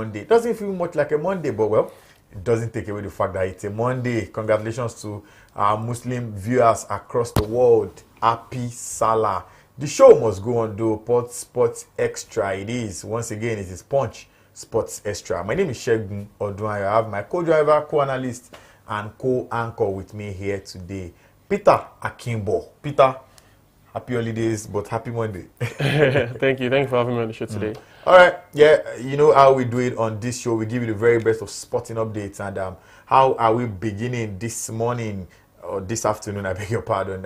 Monday. It doesn't feel much like a Monday, but well, it doesn't take away the fact that it's a Monday. Congratulations to our Muslim viewers across the world. Happy Salah. The show must go on though. Sports Extra it is. Once again, it is Punch Sports Extra. My name is Shegun Odunwayo. I have my co-driver, co-analyst, and co-anchor with me here today, Peter Akimbo. Peter, happy holidays, but happy Monday. Thank you for having me on the show today. All right, yeah, you know how we do it on this show. We give you the very best of sporting updates, and how are we beginning this morning or this afternoon? I beg your pardon.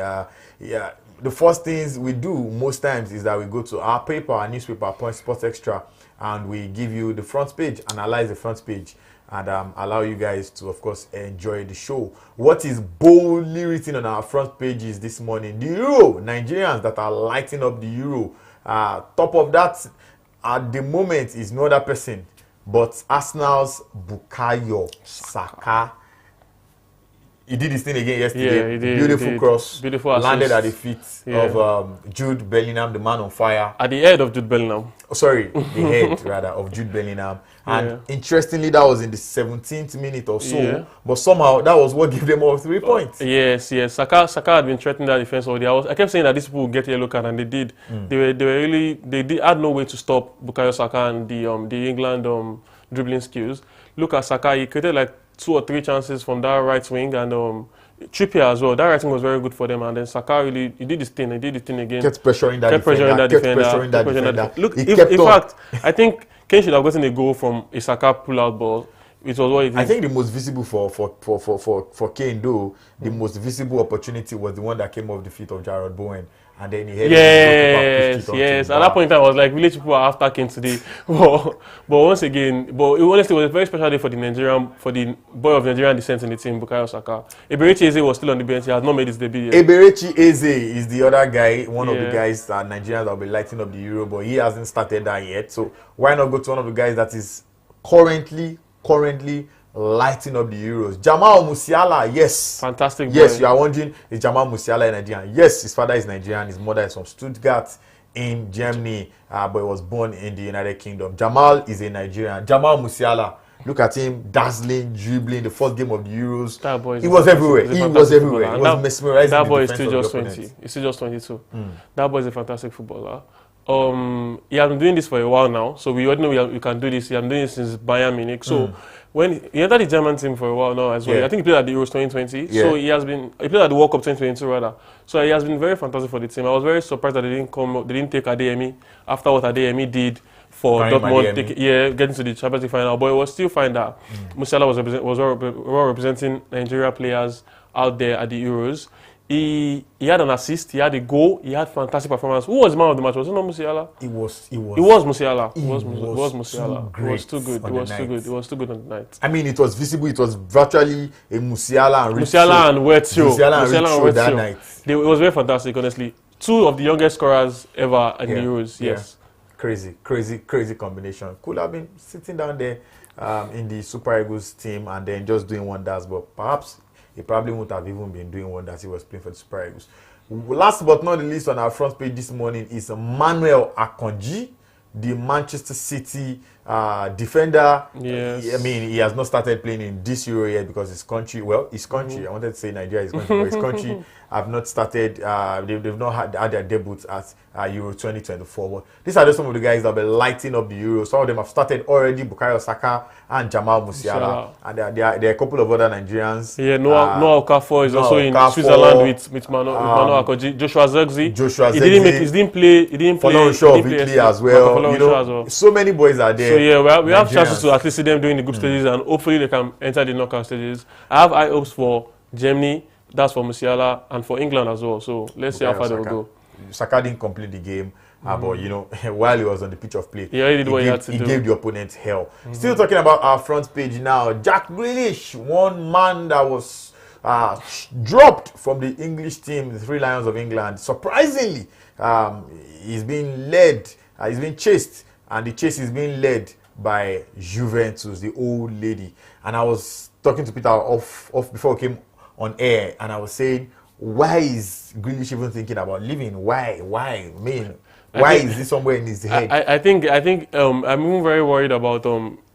Yeah, the first things we do most times is that we go to our paper, our newspaper, Point Sports Extra, and we give you the front page, analyze the front page, and allow you guys to, of course, enjoy the show. What is boldly written on our front pages this morning? The Euro. Nigerians that are lighting up the Euro. Top of that, at the moment, is no other person but Arsenal's Bukayo Saka. He did his thing again yesterday. Yeah, he did. Beautiful cross. Beautiful landed assist. at the feet of Jude Bellingham, the man on fire. At the head of Jude Bellingham. Oh, sorry, the head rather of Jude Bellingham. And interestingly, that was in the 17th minute or so. Yeah. But somehow that was what gave them all 3 points. Yes. Saka had been threatening that defense all day. I kept saying that these people would get a yellow card, and they did. They had no way to stop Bukayo Saka and the England dribbling skills. Look at Saka; he created like 2 or 3 chances from that right wing, and Trippier as well. That right wing was very good for them, and then Saka really he did his thing. He did his thing again. Kept pressuring that defender. Look, in fact, I think Kane should have gotten a goal from a Saka pull-out ball. It was what it is. I think the most visible for Kane, though, the most visible opportunity was the one that came off the feet of Jarrod Bowen. And then he headed Yes. At that point in time, I was like, village people are after Kane today. but once again, it honestly was a very special day for the boy of Nigerian descent in the team, Bukayo Saka. Eberechi Eze was still on the bench. He has not made his debut yet. Eberechi Eze is the other guy, one of the guys that Nigerians that will be lighting up the Euro, but he hasn't started that yet. So why not go to one of the guys that is currently lighting up the Euros? Jamal Musiala, yes. Fantastic boy. Yes, you are wondering, is Jamal Musiala a Nigerian? Yes, his father is Nigerian, his mother is from Stuttgart in Germany, but he was born in the United Kingdom. Jamal is a Nigerian. Jamal Musiala, look at him, dazzling, dribbling, the first game of the Euros. That boy is he was everywhere. He was mesmerizing. That boy is still just 20. He's still just 22. That boy is a fantastic footballer. He has been doing this for a while now, so we already know we can do this. He has been doing this since Bayern Munich. So when he entered the German team for a while now as well, I think he played at the Euros 2020. So he played at the World Cup 2022 rather. So he has been very fantastic for the team. I was very surprised that they didn't take Adeyemi after what Adeyemi did for Dortmund, getting to the Champions League final. But it was still fine that Musiala was well representing Nigeria players out there at the Euros. He had an assist, he had a goal, he had fantastic performance. Who was the man of the match? Was it not Musiala? It was Musiala. It was Musiala. It was too good. It was too good on the night. I mean, it was visible. It was virtually a Musiala and Wet that night. It was very fantastic, honestly. 2 of the youngest scorers ever in the Euros. Yes. Crazy combination. Could have been sitting down there in the Super Eagles team and then just doing wonders, but perhaps he probably wouldn't have even been doing wonders. He was playing for the Super Eagles. Last but not the least on our front page this morning is Manuel Akanji, the Manchester City defender. Yes. I mean, he has not started playing in this Euro yet because his country, I wanted to say Nigeria is country, but his country have not started, they've not had their debuts at Euro 2024. But these are just some of the guys that have been lighting up the Euro. Some of them have started already, Bukayo Saka and Jamal Musiala. And there are a couple of other Nigerians. Yeah, Noah Okafor is also in Switzerland with Manuel Akanji. Joshua Zirkzee. He didn't play. Follow Shaw of Italy as well. So many boys are there. So yeah, we have chances to at least see them doing the group stages, and hopefully they can enter the knockout stages. I have high hopes for Germany, that's for Musiala, and for England as well. So let's see how far they will go. Saka didn't complete the game, but while he was on the pitch of play, he did what he had to do. He gave the opponent hell. Still talking about our front page now, Jack Grealish, one man that was dropped from the English team, the Three Lions of England. Surprisingly, he's being chased, and the chase is being led by Juventus, the old lady. And I was talking to Peter off before we came on air, and I was saying, why is Grealish even thinking about leaving? Why? I mean, why is this somewhere in his head? I think I'm even very worried about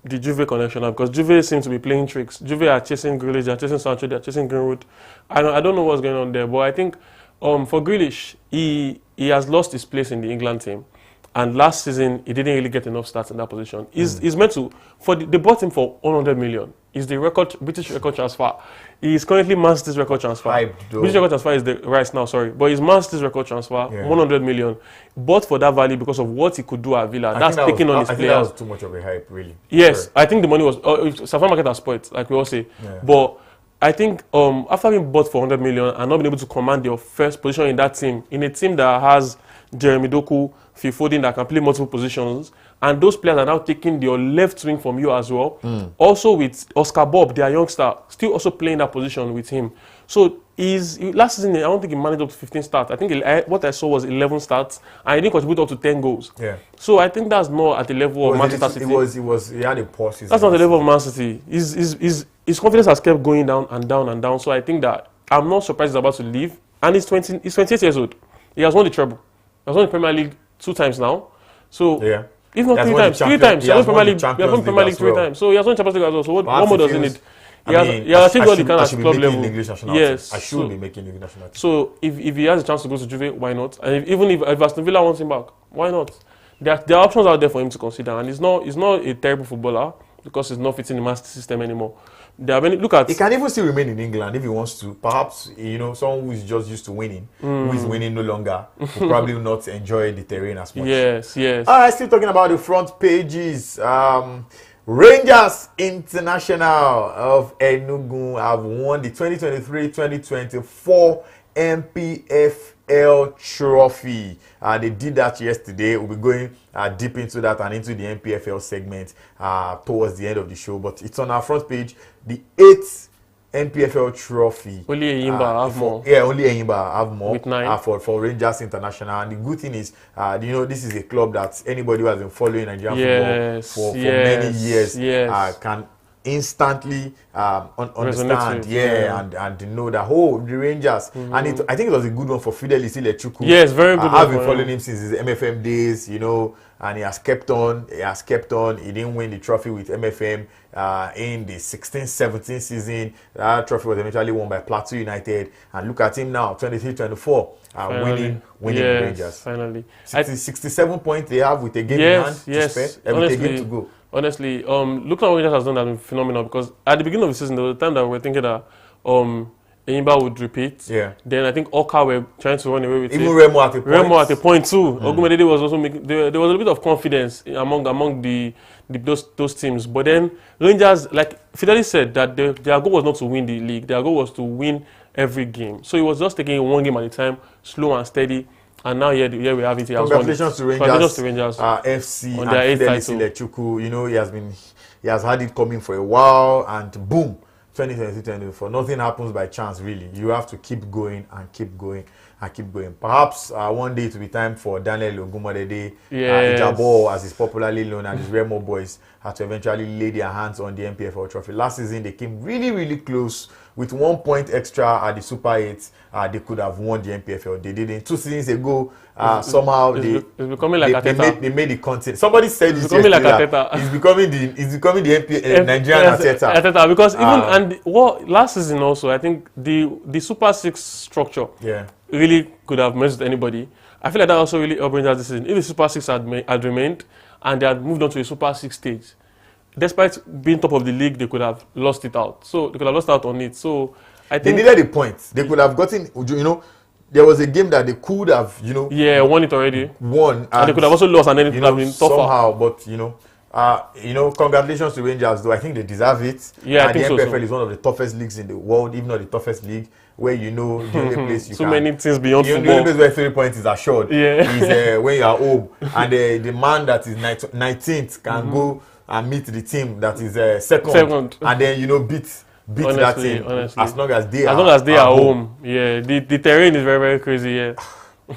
the Juve connection now, because Juve seem to be playing tricks. Juve are chasing Grealish, they are chasing Sancho, they are chasing Greenwood. I don't know what's going on there, but I think for Grealish, he has lost his place in the England team. And last season, he didn't really get enough starts in that position. He's meant to, they bought him for 100 million. He's the British record transfer. He's currently Man City's record transfer. British record transfer is the right now, sorry. But he's Man City's record transfer, 100 million. Bought for that value because of what he could do at Villa. That's taking on his players. That was too much of a hype, really. Yes, sure. I think the money was, Safari Market has spoiled, like we all say. Yeah. But I think after being bought for 100 million and not being able to command your first position in that team, in a team that has Jeremy Doku, Phil Foden that can play multiple positions, and those players are now taking your left wing from you as well. Also with Oscar Bob, their youngster, still also playing that position with him. So last season, I don't think he managed up to 15 starts. I think what I saw was 11 starts, and he didn't contribute up to 10 goals. Yeah. So I think that's not at the level of Manchester City. He had a poor season. That's not the level of Man City. His confidence has kept going down and down and down. So I think that I'm not surprised he's about to leave. And he's 28 years old. He has won the treble. He has won the Premier League 2 times now. So if not 3 times, 3 times. He has won the Premier League 3 times. So he has won the Champions League as well. So what more does he need? He has achieved all he can at club level. Yes. I should be making English national team. So if he has a chance to go to Juve, why not? And even if Aston Villa wants him back, why not? There are options out there for him to consider. And he's not a terrible footballer because he's not fitting the master system anymore. There are many, look at. He can even still remain in England if he wants to. Perhaps, someone who is just used to winning, who is winning no longer, will probably not enjoy the terrain as much. Yes. All right, still talking about the front pages. Rangers International of Enugu have won the 2023-2024 NPFL trophy. They did that yesterday. We'll be going deep into that and into the NPFL segment towards the end of the show. But it's on our front page. The 8th NPFL trophy. Only Enyimba have more. Yeah, only Enyimba have more. With 9. For Rangers International. And the good thing is, this is a club that anybody who has been following Nigerian football for many years can instantly understand, and know that the Rangers, and I think it was a good one for Fidelis Ilechukwu. Yes, very good. I've been following him since his MFM days, and he has kept on. He didn't win the trophy with MFM in the 16-17 season. That trophy was eventually won by Plateau United, and look at him now, 23-24, winning Rangers. Finally, 67 points they have with a game in hand to spare, with a game to go. Honestly, look at what Rangers has done has been phenomenal, because at the beginning of the season, there was a time that we were thinking that Enyimba would repeat. Yeah. Then I think Oka were trying to run away with Even Remo at a point. Remo at a point too. Ogumedede was also making. There was a bit of confidence among those teams. But then Rangers, like Fidelis said, that their goal was not to win the league. Their goal was to win every game. So it was just taking one game at a time, slow and steady. And now here we have it. Congratulations to Rangers. FC on and Fidelis Ilechukwu. He has had it coming for a while, and boom, 2023-2024. Nothing happens by chance, really. You have to keep going and keep going and keep going. Perhaps one day it will be time for Daniel Ogumedede, Ijabo, as is popularly known, and his Remo boys to eventually lay their hands on the NPFL trophy. Last season they came really, really close. With 1 point extra at the Super 8, they could have won the NPFL. They didn't. 2 seasons ago, somehow it's becoming like they made the content. Somebody said it's becoming like Ateta. It's becoming the Nigerian Ateta. Because last season also, I think the Super 6 structure really could have merged anybody. I feel like that also really helped Rangers this season. If the Super 6 had remained and they had moved on to a Super 6 stage, despite being top of the league, they could have lost it out. So they could have lost out on it. So I think they needed a point. They could have gotten, there was a game that they could have, won it already. And they could have also lost, and then it could have been tougher. Somehow, but congratulations to Rangers, though. I think they deserve it. Yeah, I think the so. NPFL is one of the toughest leagues in the world, if not the toughest league, where the only place you so many things beyond football. The only place where 3 points is assured is when you are home, and the man that is 19th can go and meet the team that is second, and then beat that team. Honestly. As long as they are home. Yeah, the terrain is very, very crazy. Yeah.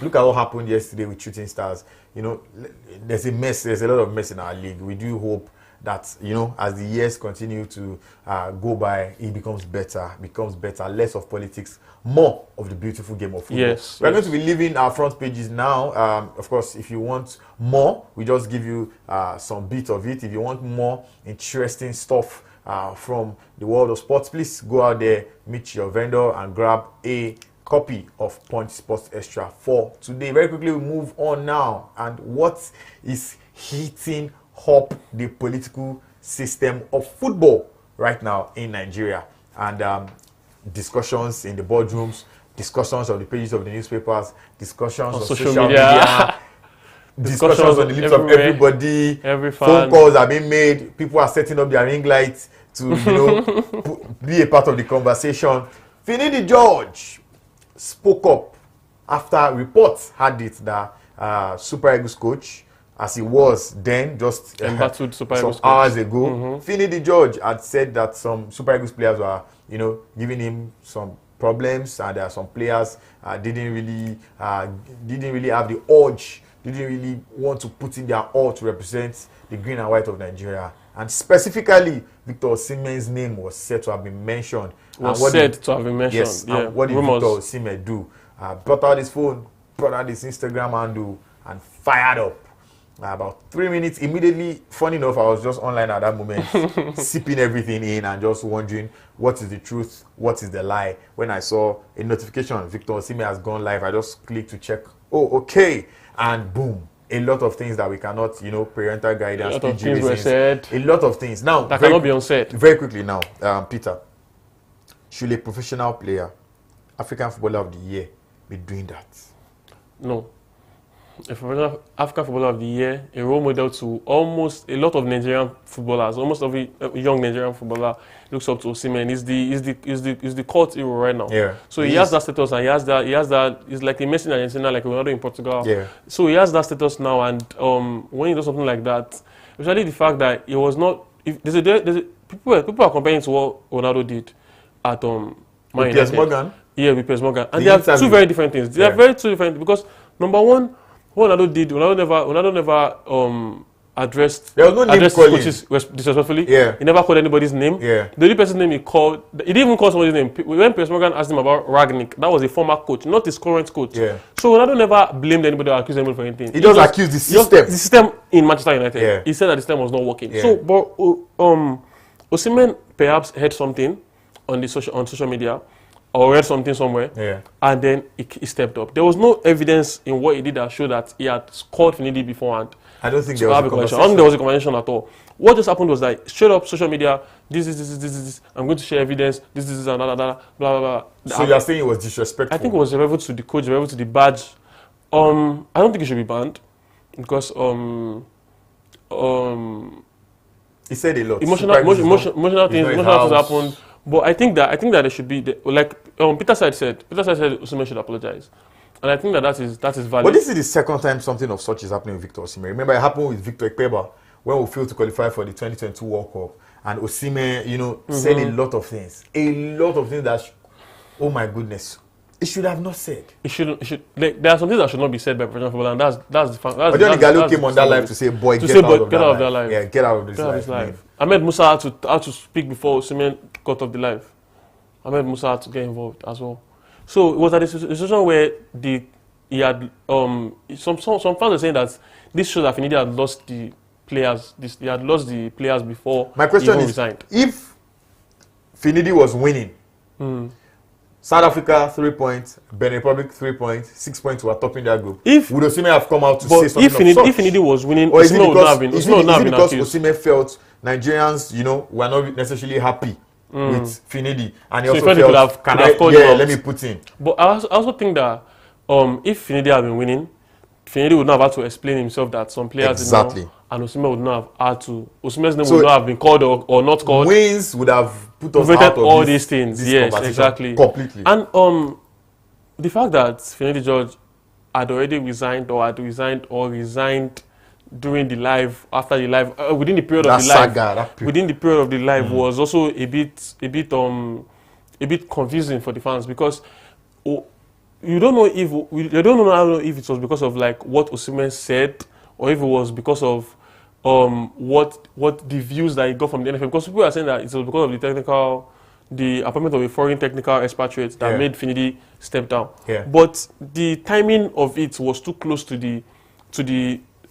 Look at what happened yesterday with Shooting Stars. There's a mess. There's a lot of mess in our league. We do hope that, you know, as the years continue to go by, it becomes better, less of politics, more of the beautiful game of football. Yes, We're going to be leaving our front pages now. Of course, if you want more, we just give you some bit of it. If you want more interesting stuff from the world of sports, please go out there, meet your vendor and grab a copy of Punch Sports Extra for today. Very quickly, we move on now. And what is heating up the political system of football right now in Nigeria? And discussions in the boardrooms, discussions on the pages of the newspapers, discussions on social media discussions on the lips of everybody. Every fan. Phone calls are being made. People are setting up their ring lights to, you know, be a part of the conversation. Finidi George spoke up after reports had it that Super Eagles coach, as he was then, just some hours ago, Finidi George had said that some Super Eagles players were, you know, giving him some problems, and there are some players didn't really have the urge, didn't really want to put in their all to represent the green and white of Nigeria. And specifically, Victor Osimhen's name was said to have been mentioned. To have been mentioned. Yes. Yeah. And what did Victor Osimhen do? Brought out his phone, brought out his Instagram handle, and fired up. About 3 minutes, immediately, funny enough, I was just online at that moment, sipping everything in and just wondering what is the truth, what is the lie. When I saw a notification, Victor Osimhen has gone live, I just clicked to check, oh, okay, and boom. A lot of things that we cannot, you know, parental guidance, a lot of things were said. A lot of things. Now, that cannot be unsaid. Very quickly now, Peter, should a professional player, African Footballer of the Year, be doing that? No. A professional African Footballer of the Year, a role model to almost a lot of Nigerian footballers, almost every young Nigerian footballer looks up to Osimhen. Is the cult hero right now. Yeah. So he has that status, and he has that. He's like a Messi in Argentina, like Ronaldo in Portugal. Yeah. So he has that status now, and when he does something like that, especially the fact that it was not. If people are comparing to what Ronaldo did at Man United. Morgan. Yeah, with Piers Morgan, and they are two very different things. They are very two different because number one. What Ronaldo never addressed his coaches disrespectfully. Yeah. He never called anybody's name. Yeah. The only person's name he called, he didn't even call somebody's name. When Piers Morgan asked him about Ragnick, that was a former coach, not his current coach. Yeah. So Ronaldo never blamed anybody or accused anybody for anything. He just accused the system. The system in Manchester United. Yeah. He said that the system was not working. Yeah. So, but Osimhen perhaps heard something on social media, or read something somewhere, and then he stepped up. There was no evidence in what he did that showed that he had called Finidi beforehand. I don't think there was a conversation. I don't think there was a conversation at all. What just happened was that straight up social media, this, I'm going to share evidence, this, and blah, blah, blah. So you're saying it was disrespectful? I think it was relevant to the coach, relevant to the badge. I don't think it should be banned because he said a lot. Emotional things happened. But I think that there should be like Peter said Osimhen should apologize, and I think that is valid. But this is the second time something of such is happening with Victor Osimhen. Remember, it happened with Victor Ikpeba when we failed to qualify for the 2022 World Cup, and Osimhen, you know, said a lot of things that, oh my goodness, it should have not said. It should. Like, there are some things that should not be said by professional football, and that's the fact. But Johnny Gallo came on that live to say, "Boy, get out of that live. Yeah, get out of this live." Ahmed Musa had to speak before Osimhen got off the live. Ahmed Musa had to get involved as well. So it was at a situation where he had some fans were saying that this shows that Finidi had lost the players. He had lost the players before. My question is, resigned. If Finidi was winning. South Africa 3 points, Benin Republic 3 points, 6 points were topping that group. Would Osimhen have come out to say something of such? If Finidi was winning, or is it because Osimhen felt Nigerians, you know, were not necessarily happy with Finidi, and he so also felt, let me put in. But I also think that if Finidi had been winning, Finidi would not have had to explain himself that some players exactly. did not, and Osimhen would not have had to. Osimhen's name would not have been called or not called. Wins would have put us out of all these things. Yes, exactly. Completely. And the fact that Finidi George had already resigned during the live, after the live, within the period of the live, within the period of the live was also a bit confusing for the fans, because you don't know if it was because of like what Osimhen said, or if it was because of what the views that he got from the NFF, because people are saying that it was because of the appointment of a foreign technical expatriate that made Finidi step down. Yeah. But the timing of it was too close to the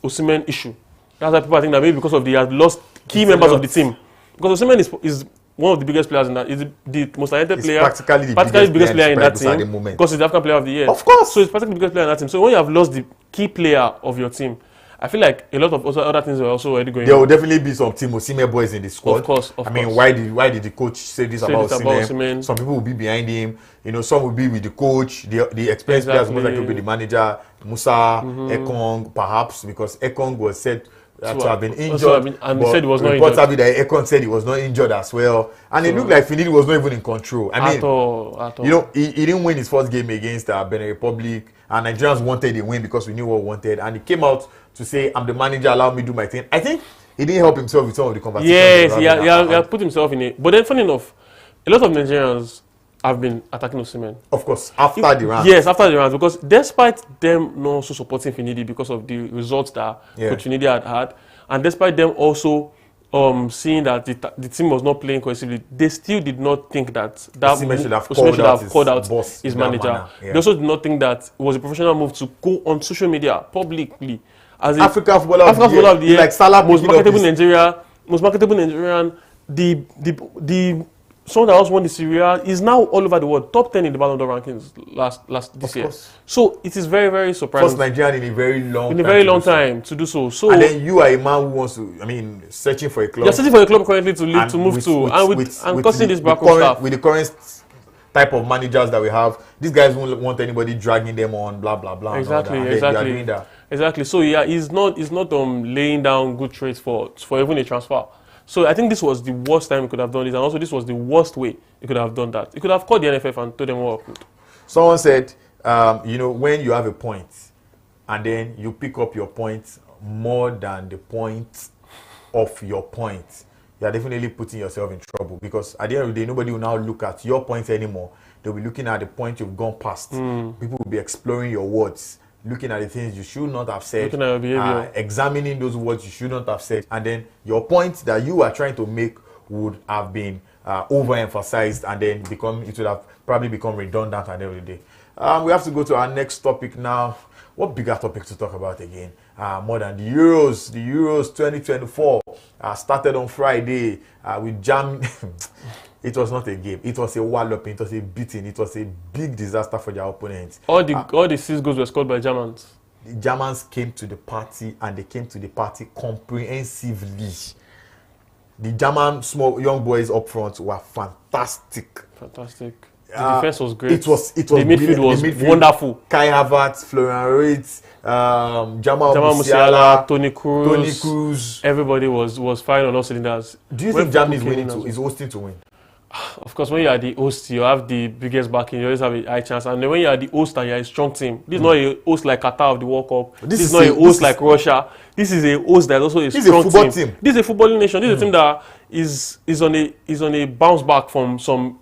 Osimhen issue. That's why people think that maybe because of they had lost key members of the team. Because Osimhen is one of the biggest players in that. Is the most talented player. Practically the biggest player in that team. Because he's the African player of the year. Of course. So he's practically the biggest player in that team. So when you have lost the key player of your team, I feel like a lot of other things were also already going on. There will definitely be some Team Osimhen boys in the squad. Of course. I mean, why did the coach say this about Osimhen? Some people will be behind him. You know, some will be with the coach. The experienced players most likely will be the manager, Musa, Ekong, perhaps, because Ekong was said to have been injured. And he said he was not reports injured. That Ekong said he was not injured as well. And it looked like Finidi was not even in control. I mean, at all. You know, he didn't win his first game against Benin Republic. And Nigerians wanted a win because we knew what we wanted. And he came out to say, I'm the manager, allow me to do my thing. I think he didn't help himself with some of the conversations. Yes, he had put himself in it. But then, funny enough, a lot of Nigerians have been attacking Osimhen. Of course, after the round. Yes, after the round. Because despite them not also supporting Finidi because of the results that Coach Finidi had, and despite them also seeing that the team was not playing cohesively, they still did not think that Osimhen should have called out his manager. They also did not think that it was a professional move to go on social media publicly as African footballer of the year, like Salah, most marketable Nigerian, the someone that also won the Serie A is now all over the world, top 10 in the Ballon d'Or rankings this year. So it is very, very surprising. First Nigerian in a very long time to do so. And then you are a man who wants to, I mean, searching for a club. You're searching for a club currently to move to, and costing this backroom staff. With the current type of managers that we have, these guys won't want anybody dragging them on, blah blah blah. Exactly. So yeah, he's not laying down good trades for even a transfer. So I think this was the worst time he could have done this, and also this was the worst way he could have done that. He could have called the NFF and told them what happened. Someone said, you know, when you have a point and then you pick up your point more than the point of your point, you are definitely putting yourself in trouble, because at the end of the day, nobody will now look at your points anymore. They'll be looking at the point you've gone past. People will be exploring your words, looking at the things you should not have said, looking at your behavior, examining those words you should not have said, and then your point that you are trying to make would have been overemphasized, and then it would have probably become redundant at the end of the day. We have to go to our next topic now. What bigger topic to talk about again? More than the Euros. The Euros 2024 started on Friday with Germany. It was not a game. It was a walloping. It was a beating. It was a big disaster for their opponents. All the 6 goals were scored by Germans. The Germans came to the party, and they came to the party comprehensively. The German young boys up front were fantastic. The defense was great. It was the midfield was wonderful. Kai Havertz, Florian Wirtz, Jamal Musiala, Toni Kroos. Everybody was firing on all cylinders. Do you think Germany is hosting to win? Of course, when you are the host, you have the biggest backing. You always have a high chance. And then when you are the host and you are a strong team, this is not a host like Qatar of the World Cup. This is not a host like Russia. This is a host that is also a strong team. This is a footballing nation. This is a team that is on a bounce back from some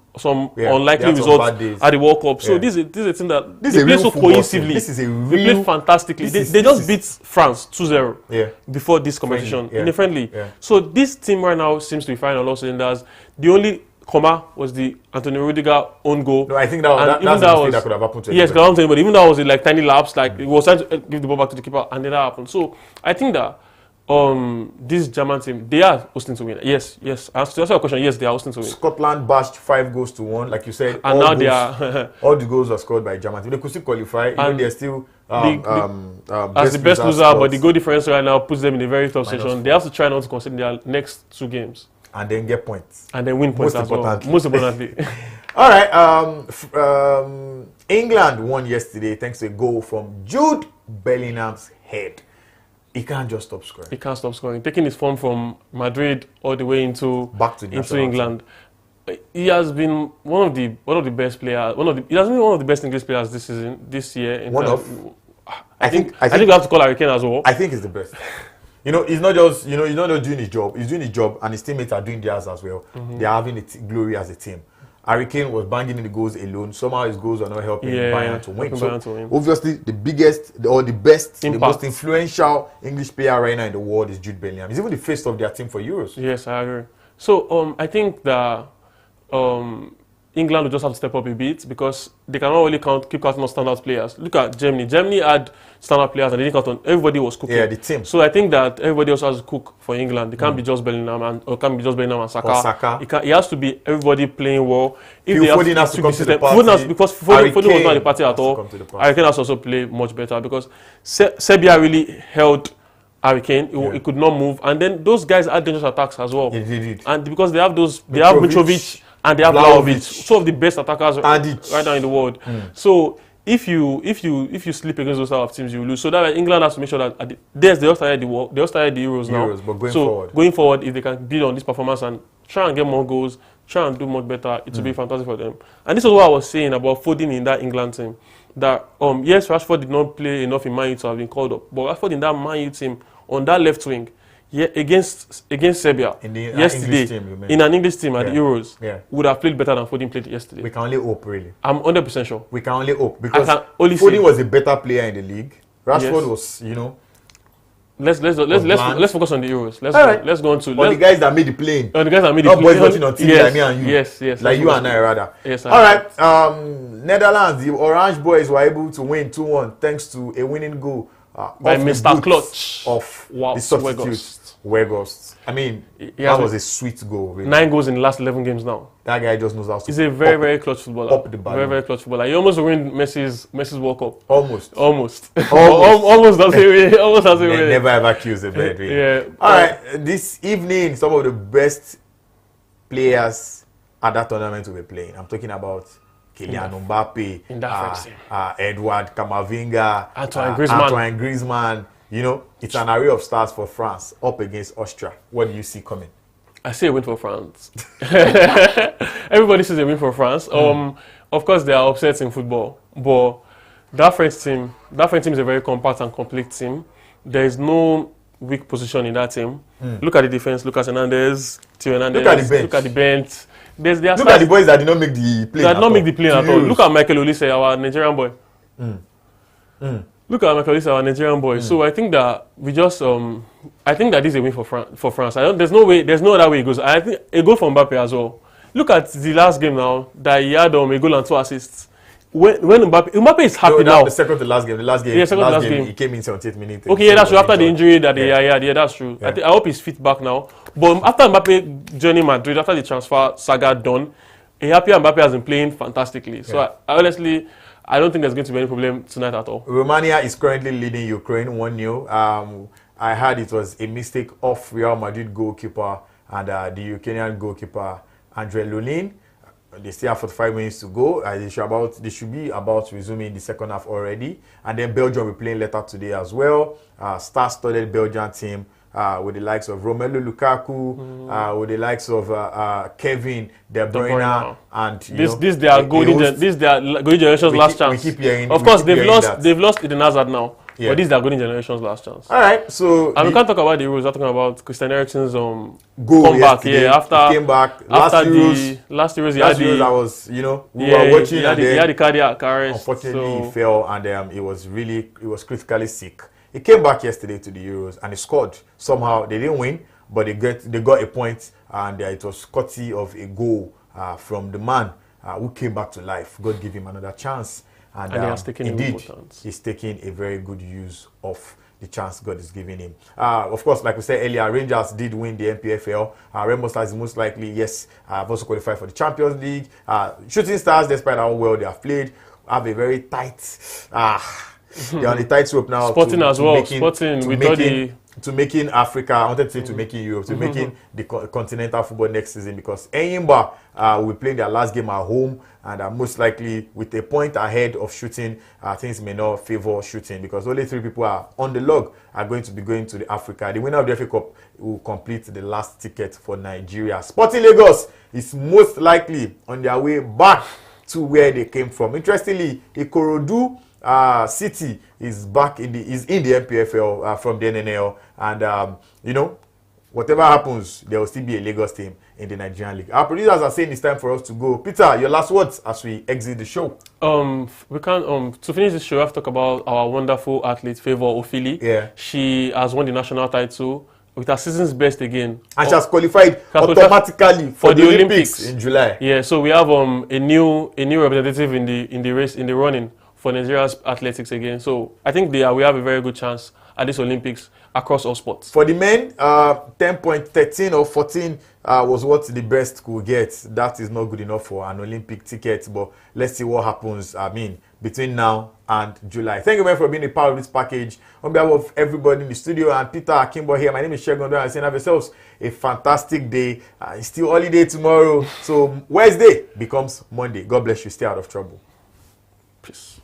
unlikely results at the World Cup. So this is a team that they play so cohesively. They played fantastically. They just beat France 2-0 before this competition in a friendly. So this team right now seems to be firing on all cylinders. The only comma was the Antonio Rudiger own goal. No, I think that's the mistake that could have happened to anybody. Yes, could have happened to anybody. Even though it was like tiny lapse, like it was trying to give the ball back to the keeper, and then that happened. So I think that this German team, they are hosting to win. Yes. To answer your question, yes, they are hosting to win. Scotland bashed 5-1, like you said. And now they are all the goals are scored by Germany. They could still qualify, even they're still as the best loser, but the goal difference right now puts them in a very tough situation. They have to try not to concede their next 2 games. And then get points. And then win points as well. Most importantly. All right. England won yesterday thanks to a goal from Jude Bellingham's head. He can't just stop scoring. He can't stop scoring. Taking his form from Madrid all the way into England. He has been one of the best players. He has been one of the best English players this year. I think we have to call Harry Kane as well. I think he's the best. You know, he's not just doing his job. He's doing his job, and his teammates are doing theirs as well. They are having glory as a team. Harry Kane was banging in the goals alone. Somehow his goals are not helping Bayern to win. Bayern to win. Obviously, the biggest or the best, Impact. the most influential English player right now in the world is Jude Bellingham. He's even the face of their team for Euros. Yes, I agree. So I think that England will just have to step up a bit because they cannot really keep counting on standout players. Look at Germany. Germany had standout players and they didn't count on. Everybody was cooking. Yeah, the team. So I think that everybody also has to cook for England. They can't be just Bellingham and Saka. Or Saka. It has to be everybody playing well. If Foden has to come to the party. Because Foden was not in the party at all. Harry Kane has to also play much better because Serbia really held Harry Kane. He could not move, and then those guys had dangerous attacks as well. Yeah, they did. And because they have Mitrovic and they have Vlahovic, two of the best attackers right now in the world. So if you sleep against those type of teams, you lose. So that England has to make sure that they all started the Euros now. But going forward, if they can build on this performance and try and get more goals, try and do much better, it will be fantastic for them. And this is what I was saying about Foden in that England team. That yes, Rashford did not play enough in Man U to have been called up, but Rashford in that Man U team on that left wing, against Serbia yesterday in an English team at the Euros, would have played better than Foden played yesterday. We can only hope, really. I'm 100% sure. We can only hope because Foden was a better player in the league. Rashford was, Let's focus on the Euros. Let's go on to the guys that made the plane. The guys that made the plane. Not boys watching on TV like me and you. Yes. Like you and I, rather. Yes. All right. Netherlands, the Orange Boys were able to win 2-1 thanks to a winning goal by Mr. Clutch of the substitute Weghorst. I mean, that was a sweet goal. Really. 9 goals in the last 11 games now. That guy just knows how to. He's a very clutch footballer. Up the balloon. Very clutch footballer. He almost win Messi's World Cup. Almost doesn't really. Almost doesn't really. Never ever accuse the bed. Really. Yeah. All right. This evening, some of the best players at that tournament will be playing. I'm talking about Kylian Mbappe, Edouard Camavinga, Antoine Griezmann. It's an array of stars for France up against Austria. What do you see coming? I say a win for France. Everybody says a win for France. Of course, there are upsets in football, but that French team is a very compact and complete team. There is no weak position in that team. Look at the defense. Lucas Hernandez, Theo Hernandez. Look at the bench. Look at the boys that did not make the plane. That did not make the plane at all. Look at Michael Olise, our Nigerian boy. Look at Michael Olise, our Nigerian boy. So I think that we just, I think that this is a win for France. There's no other way it goes. I think a goal from Mbappe as well. Look at the last game now that he had a goal and 2 assists. When Mbappe is happy now. The second to last game. The last game. He came in 78 minutes. Okay, that's true. After the injury that he had, that's true. Yeah. I hope he's fit back now. But after Mbappe joining Madrid, after the transfer saga done, Mbappe has been playing fantastically. So I honestly, I don't think there's going to be any problem tonight at all. Romania is currently leading Ukraine 1-0. I heard it was a mistake of Real Madrid goalkeeper and the Ukrainian goalkeeper Andrei Lunin. They still have 45 minutes to go. They should be about resuming the second half already. And then Belgium will be playing later today as well. Star-studded Belgian team with the likes of Romelu Lukaku, with the likes of Kevin De Bruyne, and this their golden generation's last chance. We keep hearing. Of course, they've lost Eden Hazard now. Yeah. But this is their golden generation's last chance. All right, so and we can't talk about the Euros. We're talking about Christian Eriksen's goal comeback. After he came back last Euros, I was we were watching. He had the cardiac arrest. Unfortunately, he fell and he was critically sick. He came back yesterday to the Euros and he scored. Somehow they didn't win, but they got a point, and it was courtesy of a goal from the man who came back to life. God gave him another chance. And indeed, he's taking a very good use of the chance God is giving him. Of course, like we said earlier, Rangers did win the NPFL. Rainbow Stars is most likely, have also qualified for the Champions League. Shooting Stars, despite how well they have played, have a very tight... they're on the tight rope now. Sporting as well. To making Africa, I wanted to say to making Europe, to making the continental football next season, because Enyimba will be playing their last game at home, and most likely with a point ahead of shooting, things may not favor shooting, because only 3 people are on the log are going to be going to the Africa. The winner of the FA Cup will complete the last ticket for Nigeria. Sporting Lagos is most likely on their way back to where they came from. Interestingly, Ikorodu City is back in the NPFL from the NNL, and whatever happens, there will still be a Lagos team in the Nigerian League. Our producers are saying it's time for us to go. Peter, your last words as we exit the show. We can to finish this show, we have to talk about our wonderful athlete, Favour Ofili. Yeah. She has won the national title with her season's best again. And she has qualified automatically for the Olympics in July. Yeah, so we have a new representative in the race, in the running for Nigeria's athletics again. So I think we have a very good chance at this Olympics across all sports. For the men, 10.13 or 14 was what the best could get. That is not good enough for an Olympic ticket, but let's see what happens, between now and July. Thank you very much for being a part of this package. On behalf of everybody in the studio and Peter Akimbo here, my name is Shegun Odoyan. Saying have yourselves a fantastic day. It's still holiday tomorrow, so Wednesday becomes Monday. God bless you. Stay out of trouble. Peace.